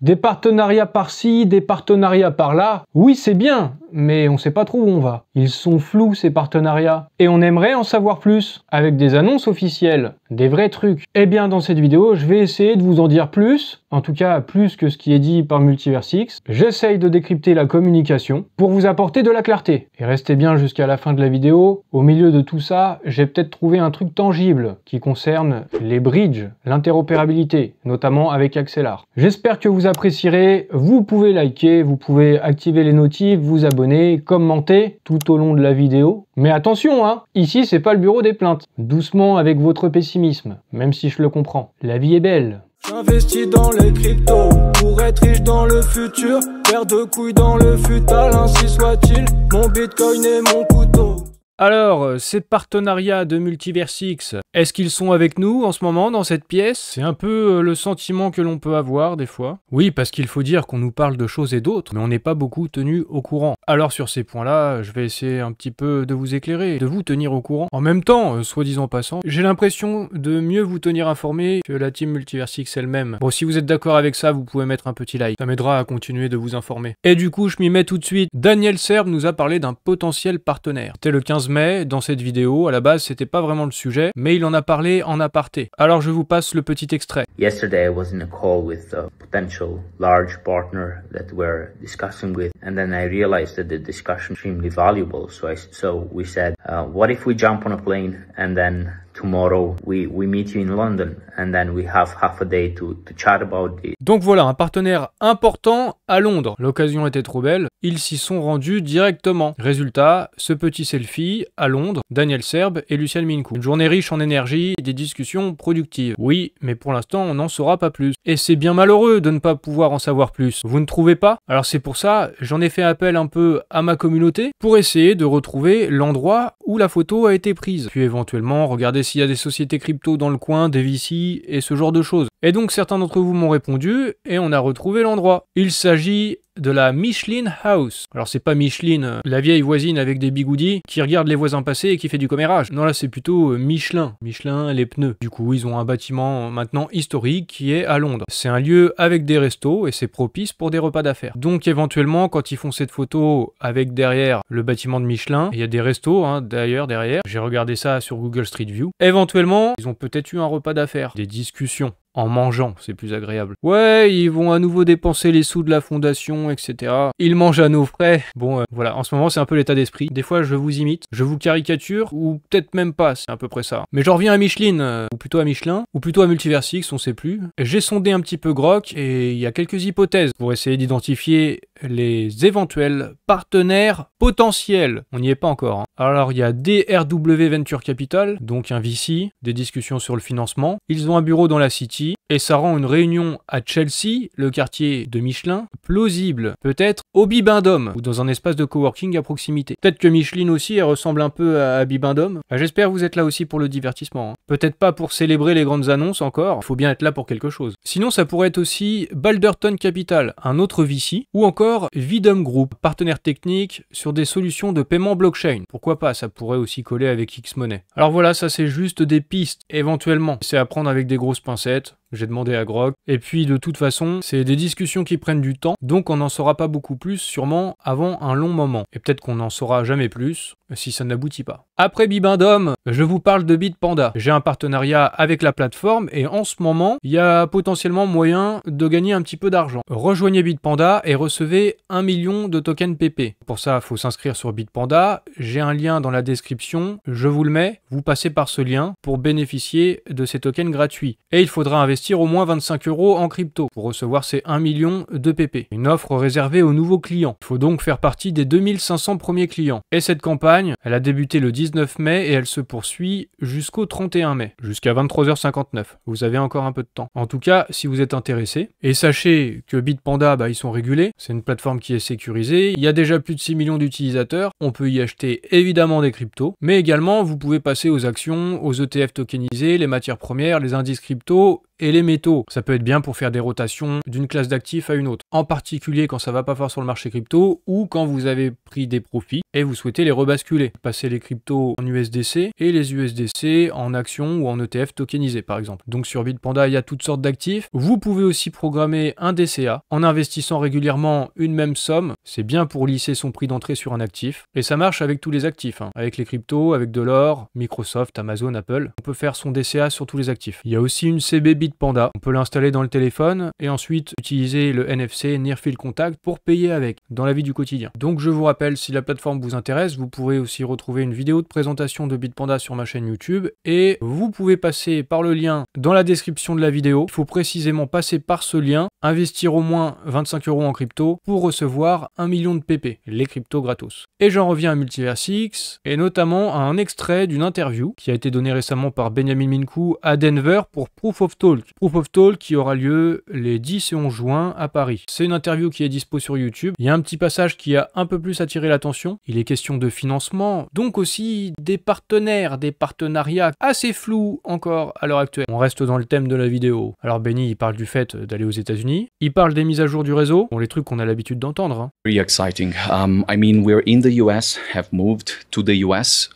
Des partenariats par-ci, des partenariats par-là. Oui, c'est bien, mais on sait pas trop où on va. Ils sont flous, ces partenariats. Et on aimerait en savoir plus, avec des annonces officielles, des vrais trucs. Eh bien, dans cette vidéo, je vais essayer de vous en dire plus, en tout cas plus que ce qui est dit par Multiversix. J'essaye de décrypter la communication pour vous apporter de la clarté. Et restez bien jusqu'à la fin de la vidéo. Au milieu de tout ça, j'ai peut-être trouvé un truc tangible qui concerne les bridges, l'interopérabilité, notamment avec Axelar. J'espère que vous apprécierez. Vous pouvez liker, vous pouvez activer les notifs, vous abonner, commenter tout au long de la vidéo. Mais attention, hein, ici c'est pas le bureau des plaintes. Doucement avec votre pessimisme, même si je le comprends. La vie est belle. J'investis dans les cryptos pour être riche dans le futur. Paire de couilles dans le futal, ainsi soit-il. Mon bitcoin est mon couteau. Alors, ces partenariats de Multiversix, est-ce qu'ils sont avec nous en ce moment dans cette pièce? C'est un peu le sentiment que l'on peut avoir des fois. Oui, parce qu'il faut dire qu'on nous parle de choses et d'autres, mais on n'est pas beaucoup tenu au courant. Alors sur ces points-là, je vais essayer un petit peu de vous éclairer, de vous tenir au courant. En même temps, soit disant passant, j'ai l'impression de mieux vous tenir informé que la team Multiversix elle-même. Bon, si vous êtes d'accord avec ça, vous pouvez mettre un petit like. Ça m'aidera à continuer de vous informer. Et du coup, je m'y mets tout de suite. Daniel Serb nous a parlé d'un potentiel partenaire. C'était le 15 mai, dans cette vidéo, à la base c'était pas vraiment le sujet, mais il en a parlé en aparté. Alors je vous passe le petit extrait. Yesterday I was in a call with a potential large partner that we're discussing with, and then I realized that the discussion was extremely valuable. So we said, what if we jump on a plane and then tomorrow we meet you in London and then we have half a day to chat about it. Donc voilà, un partenaire important à Londres. L'occasion était trop belle, ils s'y sont rendus directement. Résultat, ce petit selfie à Londres, Daniel Serb et Lucian Mincu. Une journée riche en énergie et des discussions productives. Oui, mais pour l'instant on n'en saura pas plus. Et c'est bien malheureux de ne pas pouvoir en savoir plus. Vous ne trouvez pas? Alors c'est pour ça, j'en ai fait appel un peu à ma communauté pour essayer de retrouver l'endroit où la photo a été prise. Puis éventuellement regarder s'il y a des sociétés crypto dans le coin, des VC et ce genre de choses. Et donc certains d'entre vous m'ont répondu et on a retrouvé l'endroit. Il s'agit de la Michelin House. Alors c'est pas Micheline, la vieille voisine avec des bigoudis qui regarde les voisins passer et qui fait du commérage. Non, là c'est plutôt Michelin. Michelin, les pneus. Du coup, ils ont un bâtiment maintenant historique qui est à Londres. C'est un lieu avec des restos et c'est propice pour des repas d'affaires. Donc éventuellement, quand ils font cette photo avec derrière le bâtiment de Michelin, il y a des restos d'ailleurs derrière. J'ai regardé ça sur Google Street View. Éventuellement, ils ont peut-être eu un repas d'affaires, des discussions. En mangeant, c'est plus agréable. Ouais, ils vont à nouveau dépenser les sous de la fondation, etc. Ils mangent à nos frais. Bon, voilà, en ce moment, c'est un peu l'état d'esprit. Des fois, je vous imite, je vous caricature, ou peut-être même pas, c'est à peu près ça. Mais j'en reviens à Micheline, ou plutôt à Michelin, ou plutôt à Multiversix, on sait plus. J'ai sondé un petit peu Grok, et il y a quelques hypothèses pour essayer d'identifier les éventuels partenaires potentiels. On n'y est pas encore. Alors, il y a DRW Venture Capital, donc un VC, des discussions sur le financement. Ils ont un bureau dans la City, et ça rend une réunion à Chelsea, le quartier de Michelin, plausible. Peut-être au Bibendum, ou dans un espace de coworking à proximité. Peut-être que Micheline aussi, elle ressemble un peu à Bibendum. J'espère que vous êtes là aussi pour le divertissement. Peut-être pas pour célébrer les grandes annonces encore, il faut bien être là pour quelque chose. Sinon, ça pourrait être aussi Balderton Capital, un autre VC, ou encore Vidum Group, partenaire technique sur des solutions de paiement blockchain. Pourquoi pas, ça pourrait aussi coller avec X-Money. Alors voilà, ça c'est juste des pistes, éventuellement. C'est à prendre avec des grosses pincettes. J'ai demandé à Grok. Et puis de toute façon, c'est des discussions qui prennent du temps, donc on n'en saura pas beaucoup plus sûrement avant un long moment. Et peut-être qu'on n'en saura jamais plus si ça n'aboutit pas. Après Bibendum, je vous parle de Bitpanda. J'ai un partenariat avec la plateforme et en ce moment, il y a potentiellement moyen de gagner un petit peu d'argent. Rejoignez Bitpanda et recevez 1 million de tokens PP. Pour ça, il faut s'inscrire sur Bitpanda. J'ai un lien dans la description, je vous le mets. Vous passez par ce lien pour bénéficier de ces tokens gratuits. Et il faudra investir au moins 25 € en crypto pour recevoir ces 1 million de PP. Une offre réservée aux nouveaux clients. Il faut donc faire partie des 2500 premiers clients. Et cette campagne, elle a débuté le 19 mai et elle se poursuit jusqu'au 31 mai, jusqu'à 23h59. Vous avez encore un peu de temps. En tout cas, si vous êtes intéressé, et sachez que Bitpanda, ils sont régulés, c'est une plateforme qui est sécurisée, il y a déjà plus de 6 millions d'utilisateurs, on peut y acheter évidemment des cryptos, mais également vous pouvez passer aux actions, aux ETF tokenisés, les matières premières, les indices crypto et les métaux. Ça peut être bien pour faire des rotations d'une classe d'actifs à une autre. En particulier quand ça va pas fort sur le marché crypto ou quand vous avez pris des profits et vous souhaitez les rebasculer, passer les cryptos en USDC et les USDC en actions ou en ETF tokenisés par exemple. Donc sur Bitpanda, il y a toutes sortes d'actifs. Vous pouvez aussi programmer un DCA en investissant régulièrement une même somme. C'est bien pour lisser son prix d'entrée sur un actif. Et ça marche avec tous les actifs, hein. Avec les cryptos, avec de l'or, Microsoft, Amazon, Apple. On peut faire son DCA sur tous les actifs. Il y a aussi une CB Bitpanda. On peut l'installer dans le téléphone et ensuite utiliser le NFC Near Field Contact pour payer avec dans la vie du quotidien. Donc je vous rappelle, si la plateforme vous intéresse, vous pourrez aussi retrouver une vidéo de présentation de Bitpanda sur ma chaîne YouTube et vous pouvez passer par le lien dans la description de la vidéo. Il faut précisément passer par ce lien, investir au moins 25 € en crypto pour recevoir 1 million de PP, les cryptos gratos. Et j'en reviens à Multiversix et notamment à un extrait d'une interview qui a été donnée récemment par Benjamin Minkou à Denver pour Proof of Talk. Proof of Talk qui aura lieu les 10 et 11 juin à Paris. C'est une interview qui est dispo sur YouTube. Il y a un petit passage qui a un peu plus attiré l'attention. Il est question de financement, donc aussi des partenaires, des partenariats assez flous encore à l'heure actuelle. On reste dans le thème de la vidéo. Alors Benny, il parle du fait d'aller aux États-Unis. Il parle des mises à jour du réseau. Bon, les trucs qu'on a l'habitude d'entendre, hein. Very exciting. I mean, we're in the US, have moved to the US.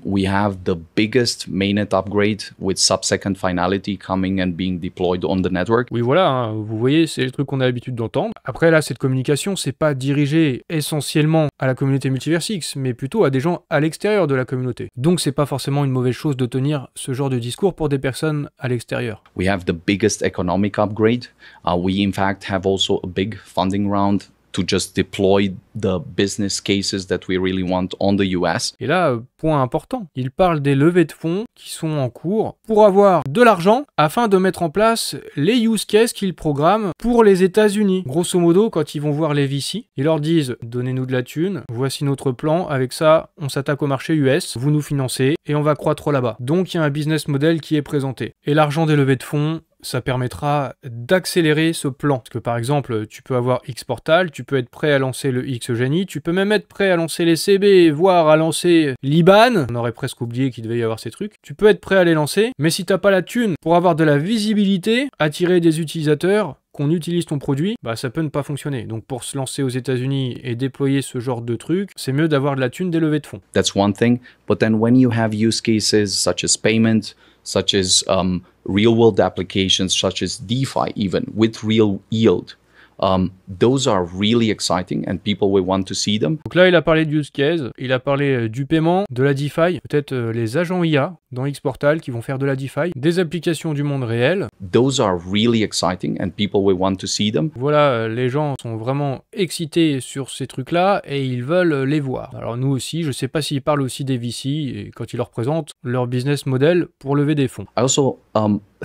We have the biggest mainnet upgrade with sub-second finality coming and being deployed on the network. Oui, voilà, hein, vous voyez, c'est les trucs qu'on a l'habitude d'entendre. Après, là, cette communication, c'est pas dirigé essentiellement à la communauté Multiversix, mais plutôt à des gens à l'extérieur de la communauté. Donc, c'est pas forcément une mauvaise chose de tenir ce genre de discours pour des personnes à l'extérieur. We have the biggest economic upgrade. We, in fact, have also a big funding round to just deploy the business cases that we really want on the US. Et là, point important, il parle des levées de fonds qui sont en cours pour avoir de l'argent afin de mettre en place les use cases qu'ils programment pour les États-Unis. Grosso modo, quand ils vont voir les VC, ils leur disent « Donnez-nous de la thune, voici notre plan, avec ça, on s'attaque au marché US, vous nous financez et on va croître là-bas. » Donc il y a un business model qui est présenté. Et l'argent des levées de fonds, ça permettra d'accélérer ce plan. Parce que par exemple, tu peux avoir Xportal, tu peux être prêt à lancer le Xgenie, tu peux même être prêt à lancer les CB, voire à lancer l'IBAN. On aurait presque oublié qu'il devait y avoir ces trucs. Tu peux être prêt à les lancer, mais si t'as pas la thune pour avoir de la visibilité, attirer des utilisateurs, qu'on utilise ton produit, bah ça peut ne pas fonctionner. Donc pour se lancer aux États-Unis et déployer ce genre de truc, c'est mieux d'avoir de la thune des levées de fonds. That's one thing. But then when you have use cases such as payment, such as real-world applications, such as DeFi even, with real yield, those are really exciting and people will want to see them. Donc là, il a parlé de use case, il a parlé du paiement, de la DeFi, peut-être les agents IA dans Xportal qui vont faire de la DeFi, des applications du monde réel. Those are really exciting and people will want to see them. Voilà, les gens sont vraiment excités sur ces trucs-là et ils veulent les voir. Alors nous aussi, je sais pas s'ils parlent aussi des VC et quand ils leur présentent leur business model pour lever des fonds. I also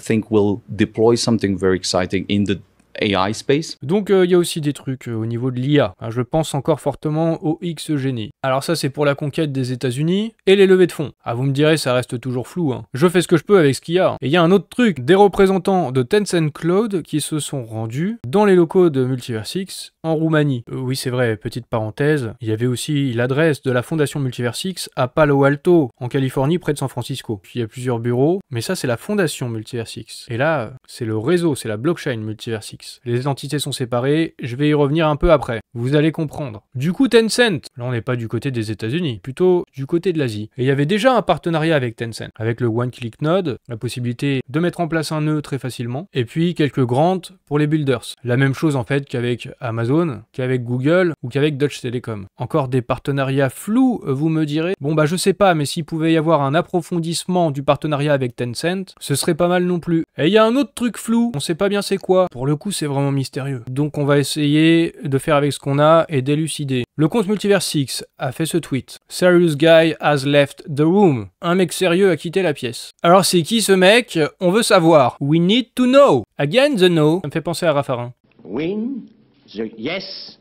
think we'll deploy something very exciting in the AI space. Donc il y a aussi des trucs au niveau de l'IA. Je pense encore fortement au Xgenie. Alors ça c'est pour la conquête des États-Unis et les levées de fonds. Ah vous me direz ça reste toujours flou, hein. Je fais ce que je peux avec ce qu'il y a. Et il y a un autre truc, des représentants de Tencent Cloud qui se sont rendus dans les locaux de Multiversix en Roumanie. Oui c'est vrai, petite parenthèse, il y avait aussi l'adresse de la fondation Multiversix à Palo Alto, en Californie près de San Francisco. Il y a plusieurs bureaux, mais ça c'est la fondation Multiversix. Et là c'est le réseau, c'est la blockchain Multiversix. Les entités sont séparées, je vais y revenir un peu après. Vous allez comprendre. Du coup, Tencent, là on n'est pas du côté des États-Unis, plutôt du côté de l'Asie. Et il y avait déjà un partenariat avec Tencent, avec le One-Click Node, la possibilité de mettre en place un nœud très facilement, et puis quelques grants pour les builders. La même chose en fait qu'avec Amazon, qu'avec Google ou qu'avec Deutsche Telekom. Encore des partenariats flous, vous me direz. Bon bah je sais pas, mais s'il pouvait y avoir un approfondissement du partenariat avec Tencent, ce serait pas mal non plus. Et il y a un autre truc flou, on sait pas bien c'est quoi. Pour le coup, c'est vraiment mystérieux. Donc on va essayer de faire avec ce qu'on a et d'élucider. Le compte Multiversix a fait ce tweet. Serious guy has left the room. Un mec sérieux a quitté la pièce. Alors c'est qui ce mec? On veut savoir. We need to know. Again the know. Ça me fait penser à Raffarin. Win, the yes,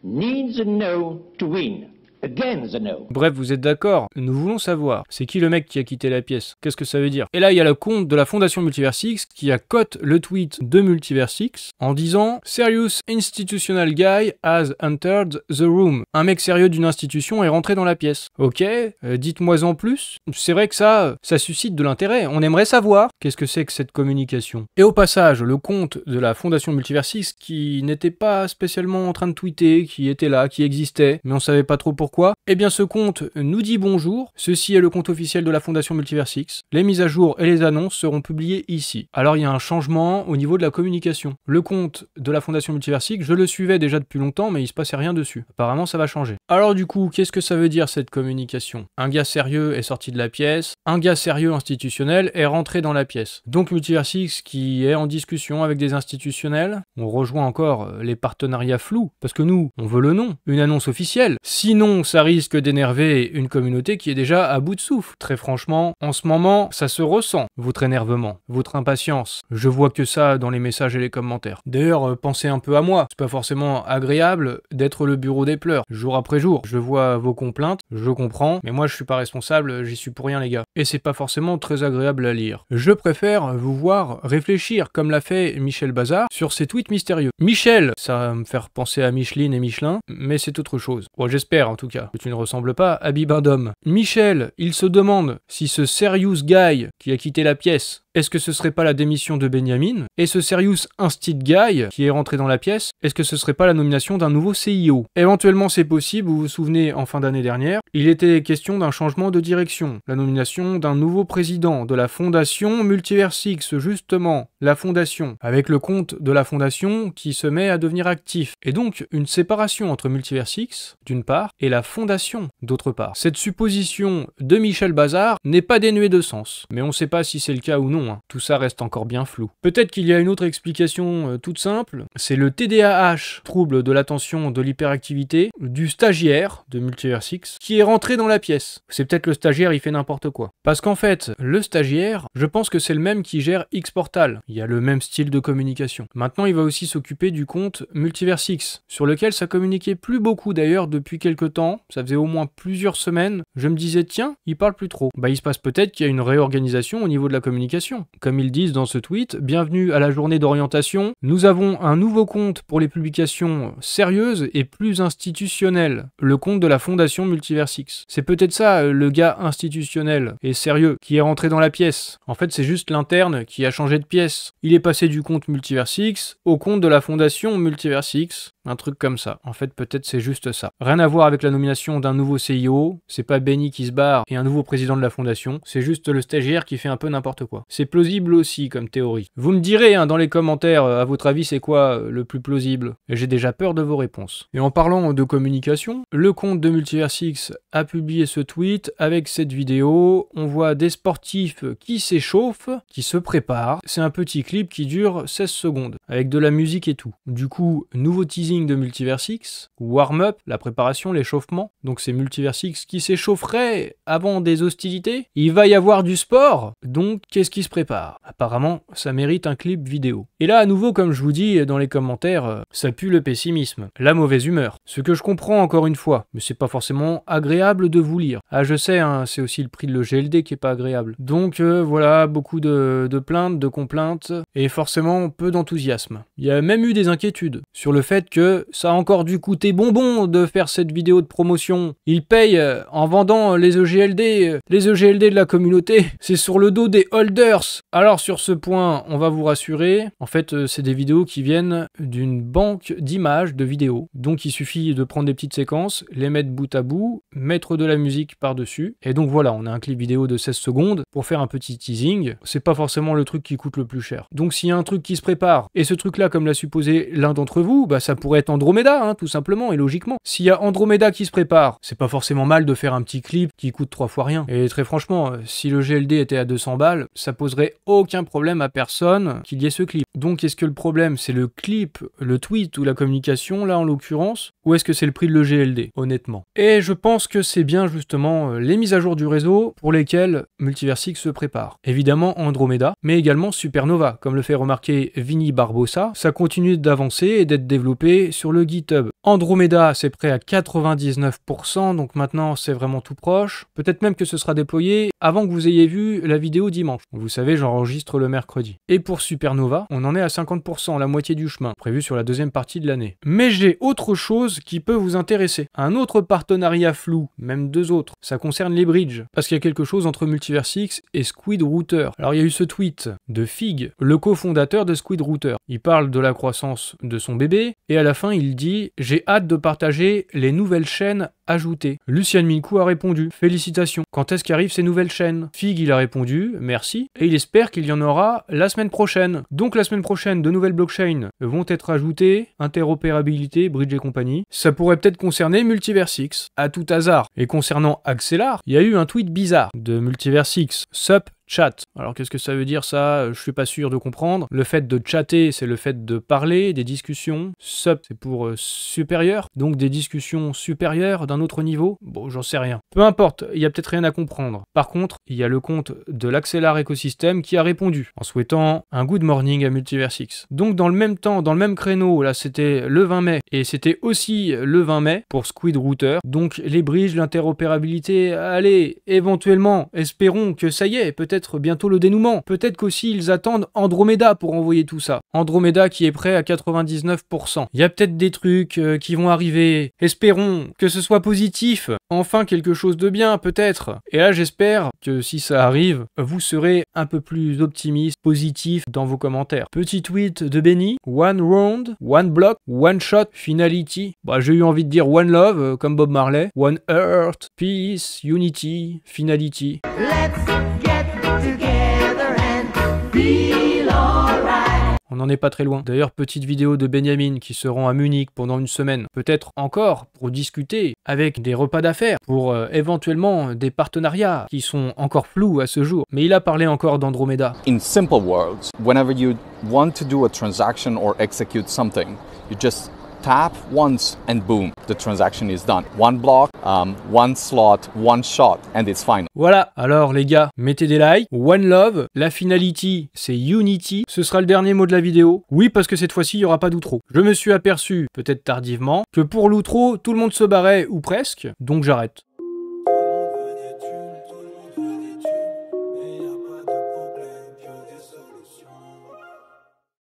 need the no to win. Again the no. Bref, vous êtes d'accord? Nous voulons savoir. C'est qui le mec qui a quitté la pièce? Qu'est-ce que ça veut dire? Et là, il y a le compte de la fondation Multiversix qui a cote le tweet de Multiversix en disant Serious institutional guy has entered the room. Un mec sérieux d'une institution est rentré dans la pièce. Ok, dites-moi en plus. C'est vrai que ça suscite de l'intérêt. On aimerait savoir qu'est-ce que c'est que cette communication. Et au passage, le compte de la fondation Multiversix qui n'était pas spécialement en train de tweeter, qui était là, qui existait, mais on savait pas trop pourquoi. Pourquoi? Eh bien ce compte nous dit bonjour, ceci est le compte officiel de la Fondation Multiverse X, les mises à jour et les annonces seront publiées ici. Alors il y a un changement au niveau de la communication. Le compte de la Fondation Multiverse X, je le suivais déjà depuis longtemps mais il se passait rien dessus. Apparemment ça va changer. Alors du coup, qu'est-ce que ça veut dire cette communication? Un gars sérieux est sorti de la pièce, un gars sérieux institutionnel est rentré dans la pièce. Donc Multiverse X qui est en discussion avec des institutionnels, on rejoint encore les partenariats flous, parce que nous, on veut le nom, une annonce officielle. Sinon, ça risque d'énerver une communauté qui est déjà à bout de souffle. Très franchement, en ce moment, ça se ressent, votre énervement, votre impatience. Je vois que ça dans les messages et les commentaires. D'ailleurs, pensez un peu à moi. C'est pas forcément agréable d'être le bureau des pleurs, jour après jour. Je vois vos complaintes, je comprends, mais moi je suis pas responsable, j'y suis pour rien les gars. Et c'est pas forcément très agréable à lire. Je préfère vous voir réfléchir comme l'a fait Michel Bazar sur ses tweets mystérieux. Michel, ça va me faire penser à Micheline et Michelin, mais c'est autre chose. Bon, j'espère en tout cas que tu ne ressembles pas à Bibendum. Michel, il se demande si ce serious guy qui a quitté la pièce, est-ce que ce serait pas la démission de Benjamin? Et ce serious instit guy qui est rentré dans la pièce, est-ce que ce serait pas la nomination d'un nouveau CIO? Éventuellement c'est possible, vous vous souvenez en fin d'année dernière, il était question d'un changement de direction, la nomination d'un nouveau président de la fondation Multiverse X, justement, la fondation, avec le compte de la fondation qui se met à devenir actif. Et donc une séparation entre Multiverse X, d'une part, et la fondation, d'autre part. Cette supposition de Michel Bazar n'est pas dénuée de sens, mais on sait pas si c'est le cas ou non. Tout ça reste encore bien flou. Peut-être qu'il y a une autre explication toute simple, c'est le TDAH, trouble de l'attention de l'hyperactivité, du stagiaire de Multiverse X, qui est rentré dans la pièce. C'est peut-être le stagiaire, il fait n'importe quoi. Parce qu'en fait, le stagiaire, je pense que c'est le même qui gère X-Portal. Il y a le même style de communication. Maintenant, il va aussi s'occuper du compte Multiverse X, sur lequel ça communiquait plus beaucoup d'ailleurs depuis quelques temps, ça faisait au moins plusieurs semaines. Je me disais, tiens, il parle plus trop. Bah il se passe peut-être qu'il y a une réorganisation au niveau de la communication. Comme ils disent dans ce tweet, bienvenue à la journée d'orientation. Nous avons un nouveau compte pour les publications sérieuses et plus institutionnelles. Le compte de la Fondation Multiverse X. C'est peut-être ça, le gars institutionnel et sérieux qui est rentré dans la pièce. En fait, c'est juste l'interne qui a changé de pièce. Il est passé du compte Multiverse X au compte de la Fondation Multiverse X. Un truc comme ça. En fait, peut-être c'est juste ça. Rien à voir avec la nomination d'un nouveau CIO. C'est pas Benny qui se barre et un nouveau président de la fondation. C'est juste le stagiaire qui fait un peu n'importe quoi. C'est plausible aussi comme théorie. Vous me direz dans les commentaires, à votre avis, c'est quoi le plus plausible? J'ai déjà peur de vos réponses. Et en parlant de communication, le compte de Multiverse X a publié ce tweet avec cette vidéo. On voit des sportifs qui s'échauffent, qui se préparent. C'est un petit clip qui dure 16 secondes, avec de la musique et tout. Du coup, nouveau teasing de Multiverse X, warm-up, la préparation, l'échauffement. Donc c'est Multiverse X qui s'échaufferait avant des hostilités. Il va y avoir du sport, donc qu'est-ce qui se prépare? Apparemment, ça mérite un clip vidéo. Et là, à nouveau, comme je vous dis dans les commentaires, ça pue le pessimisme, la mauvaise humeur. Ce que je comprends encore une fois, mais c'est pas forcément agréable de vous lire. Ah, je sais, hein, c'est aussi le prix de l'EGLD qui est pas agréable. Donc voilà, beaucoup de plaintes, de complaintes, et forcément peu d'enthousiasme. Il y a même eu des inquiétudes sur le fait que ça a encore dû coûter bonbon de faire cette vidéo de promotion. Ils payent en vendant les EGLD de la communauté. C'est sur le dos des holders. Alors sur ce point, on va vous rassurer. En fait, c'est des vidéos qui viennent d'une banque d'images, de vidéos. Donc il suffit de prendre des petites séquences, les mettre bout à bout, mettre de la musique par-dessus. Et donc voilà, on a un clip vidéo de 16 secondes pour faire un petit teasing. C'est pas forcément le truc qui coûte le plus cher. Donc s'il y a un truc qui se prépare, et ce truc-là, comme l'a supposé l'un d'entre vous, bah ça pourrait être Andromeda, hein, tout simplement et logiquement. S'il y a Andromeda qui se prépare, c'est pas forcément mal de faire un petit clip qui coûte 3 fois rien. Et très franchement, si le GLD était à 200 balles, ça poserait aucun problème à personne qu'il y ait ce clip. Donc est-ce que le problème c'est le clip, le tweet ou la communication là en l'occurrence, ou est-ce que c'est le prix de le GLD, honnêtement? Et je pense que c'est bien justement les mises à jour du réseau pour lesquelles Multiverse X se prépare. Évidemment Andromeda, mais également Supernova, comme le fait remarquer Vinny Barbosa, ça continue d'avancer et d'être développé sur le GitHub. Andromeda, c'est prêt à 99%, donc maintenant c'est vraiment tout proche. Peut-être même que ce sera déployé avant que vous ayez vu la vidéo dimanche. Vous savez, j'enregistre le mercredi. Et pour Supernova, on en est à 50%, la moitié du chemin, prévu sur la deuxième partie de l'année. Mais j'ai autre chose qui peut vous intéresser. Un autre partenariat flou, même deux autres. Ça concerne les bridges, parce qu'il y a quelque chose entre Multiverse X et Squid Router. Alors il y a eu ce tweet de Fig, le cofondateur de Squid Router. Il parle de la croissance de son bébé, et à la fin il dit « J'ai hâte de partager les nouvelles chaînes ajouter. Lucian Mincu a répondu, félicitations. Quand est-ce qu'arrivent ces nouvelles chaînes? Fig, il a répondu, merci, et il espère qu'il y en aura la semaine prochaine. Donc la semaine prochaine, de nouvelles blockchains vont être ajoutées, interopérabilité, bridge et compagnie. Ça pourrait peut-être concerner Multiversix, à tout hasard. Et concernant Axelar, il y a eu un tweet bizarre de Multiversix, sup chat. Alors qu'est-ce que ça veut dire ça? Je suis pas sûr de comprendre. Le fait de chatter, c'est le fait de parler, des discussions. Sup, c'est pour supérieur. Donc des discussions supérieures d'un autre niveau. Bon, j'en sais rien. Peu importe, il y a peut-être rien à comprendre. Par contre, il y a le compte de l'Axelar Ecosystem qui a répondu en souhaitant un good morning à Multiversix. Donc dans le même temps, dans le même créneau, là c'était le 20 mai et c'était aussi le 20 mai pour Squid Router. Donc les bridges, l'interopérabilité, allez, éventuellement, espérons que ça y est, peut-être bientôt le dénouement. Peut-être qu'aussi ils attendent Andromeda pour envoyer tout ça. Andromeda qui est prêt à 99%. Il y a peut-être des trucs qui vont arriver. Espérons que ce soit positif. Enfin quelque chose de bien peut-être. Et là j'espère que si ça arrive, vous serez un peu plus optimiste, positif dans vos commentaires. Petit tweet de Benny. One round, one block, one shot, finality. Bah j'ai eu envie de dire one love comme Bob Marley. One earth, peace, unity, finality. Let's get together and feel alright. On n'en est pas très loin. D'ailleurs, petite vidéo de Benjamin qui se rend à Munich pendant une semaine. Peut-être encore pour discuter avec des repas d'affaires, pour éventuellement des partenariats qui sont encore flous à ce jour. Mais il a parlé encore d'Andromeda. In simple words, whenever you want to do a transaction or execute something, you just tap once and boom, the transaction is done. One block, one slot, one shot, and it's final. Voilà, alors les gars, mettez des likes. One love, la finality, c'est unity. Ce sera le dernier mot de la vidéo. Oui, parce que cette fois-ci, il n'y aura pas d'outro. Je me suis aperçu, peut-être tardivement, que pour l'outro, tout le monde se barrait, ou presque, donc j'arrête.